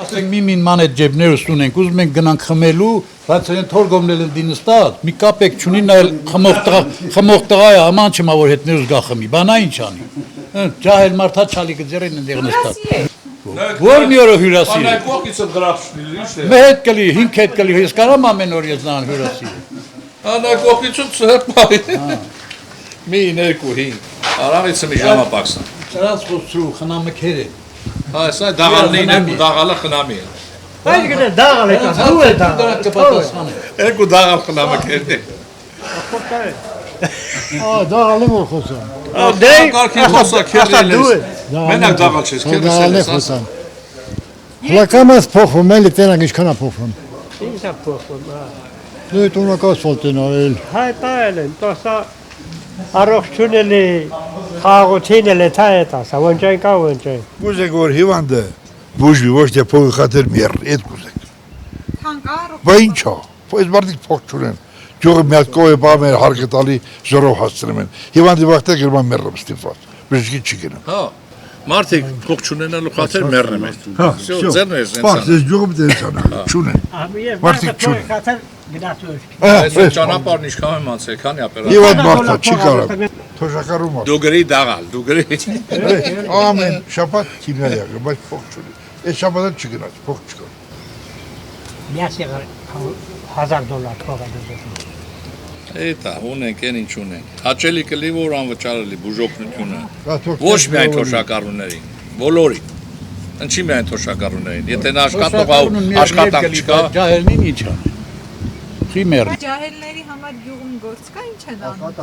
Ասենք միմին ման այդ ջեբներս ունենք, ուզում ենք գնանք խմելու, բայց այն թորգոմնել են դինստած, մի կապեք չունի, նա խմող տղա է, աման չմա որ հետներս գա խմի, բանա ինչ անի։ Ջահել մարդա չալիկը ձերեն ընդեղ նստած։ Որ մի օրը հյուրասիրի։ Անայ կողքից գրախշնի, ինչ է։ Մի հետ կլի, 5 հետ կլի, ես կարամ ամեն օր ես նրան հյուրասիրի։ Անայ կողքից ծրպայ։ Մի 2-5։ Արամից մի ժամապակսն։ Սրանց խոսրու խնամը քեր է։ Այս այ դաղալին է, դաղալը խնամի է։ Այս գնա դաղալ է, դու է դաղալ։ Երկու դաղալ խնամը քերն է։ Դաղալ եմ որ խոսում։ Դե կարքի խոսա քերն է։ Մենակ դաղալ չես, քերն է ասա։ Լակամաս փոխում էլի տենակ ինչքան է փոխում։ Ինչ է փոխում։ Դու տունակաս ֆոլտեն արել։ Հայտարել են, տոսա առողջունելի խաղաղություն էլ է թա է տասա, ոնջայն կա ոնջայն։ Կուզեք որ հիվանդը բուժվի ոչ թե փողի խաթեր մեր այդ կուզեք։ Թանկար։ Բա ինչա։ Բայց մարդիկ փող չունեն։ Ջողը մի հատ կողե բա մեր հարկը տալի զորով հասցնում են։ Հիվանդի վաղտե գրում մեռը ստիպված։ Բժշկի չի գնում։ Հա։ Մարդիկ փող չունենալու խաթեր մեռնում են։ Հա, ձերն է Պարզ ես ջողը դերցանա։ Չունեն։ Մարդիկ չունեն։ Խաթեր գնացու։ Այս ճանապարհն ինչքան եմ անցել, քանի ապերատիվ։ Հիվանդ մարդա չի կարող։ Թոշակարում է։ Դու գրի դաղալ, դու գրի։ Ամեն շաբաթ քիմիայա, բայց փող չունի։ Այս շաբաթը չգնաց, փող չկա։ Միասի $1000 թողա։ Էտա, ունենք, են ինչ ունենք։ Հաճելի կլի, որ անվճարելի բուժօգնությունը։ Ոչ միայն թոշակառուներին, բոլորին։ Ինչի միայն թոշակառուներին։ Եթե նա աշխատանք չկա, ջահելին ինչ անի։ Չի մեռ։ Ջահելների համար գյուղում գործ կա, ինչ են անում։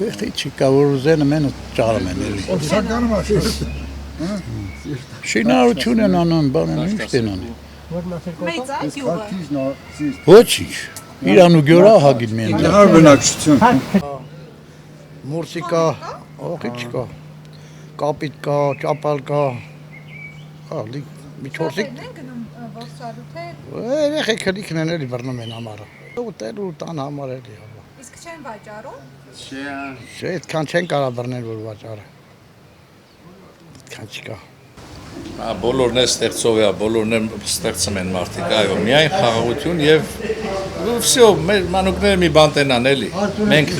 Եղտի չի կա, որ ուզեն մեն ճարում են էլի։ Սականում է։ Շինարություն են անում, բան են, ինչ են անում։ Մեծ է գյուղը։ Ոչինչ։ Իրանու գյուրա հագիտ մեն։ Հարբնակցություն։ Մուրսի կա, ողի չկա։ Կապիտ կա, ճապալ կա։ Հա, մի չորսիկ։ Են գնում ոսարու թե Երեխեքը լիքն են էլի բռնում են համարը։ Ուտելու տան համար էլի։ իսկ չեն վաճառում։ Չէ, այդքան չեն կարա բռնել որ վաճառը։ Այդքան չկա։ բոլորն է ստեղծով է, բոլորն է ստեղծում են մարդիկ, այո, միայն խաղաղություն եւ վсё, մեր մանուկները մի բան տենան էլի։ Մենք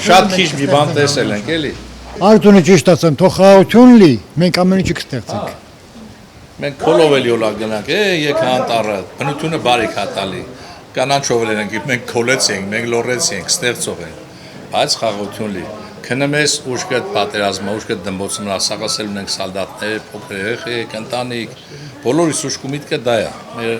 շատ քիչ մի բան տեսել ենք էլի։ Արտունը ճիշտ ասեմ, թող խաղաղություն լի, մենք ամեն ինչը կստեղծենք։ Մենք քոլով էլ յոլա գնանք, եկա անտառը, բնությունը բարիք հատալի։ Կանանչով էլ ենք, մենք քոլեցինք, մենք լորեցինք, ստեղծող ենք։ Բայց խաղաղություն լի։ Քնմես ուշքդ պատերազմը, ուշքդ դմբոցը ասակասել ունենք սալդատներ, փոքր երեխեք, ընտանիք, բոլորիս ուշքի միտքը դա է։ Մեր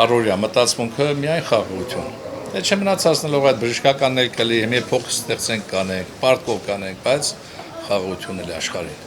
առօրյա մտածմունքը միայն խաղաղություն։ Դե չմնացածնելով այդ բժշկականներ կլի, մի փող ստեղծենք կանենք, պարտքով կանենք, բայց խաղաղություն էլ աշխարհին։